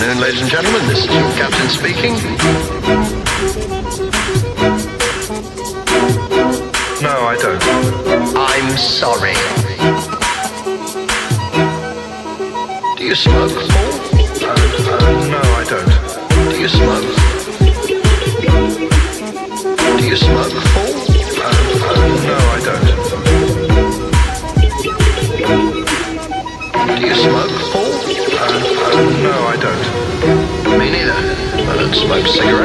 afternoon, ladies and gentlemen. This is your captain speaking. No, I don't. I'm sorry. Do you smoke, Paul? No, I don't. Do you smoke? Do you smoke, Paul? No, I don't. Do you smoke, Paul? No, I don't. Me neither. I don't smoke cigarettes.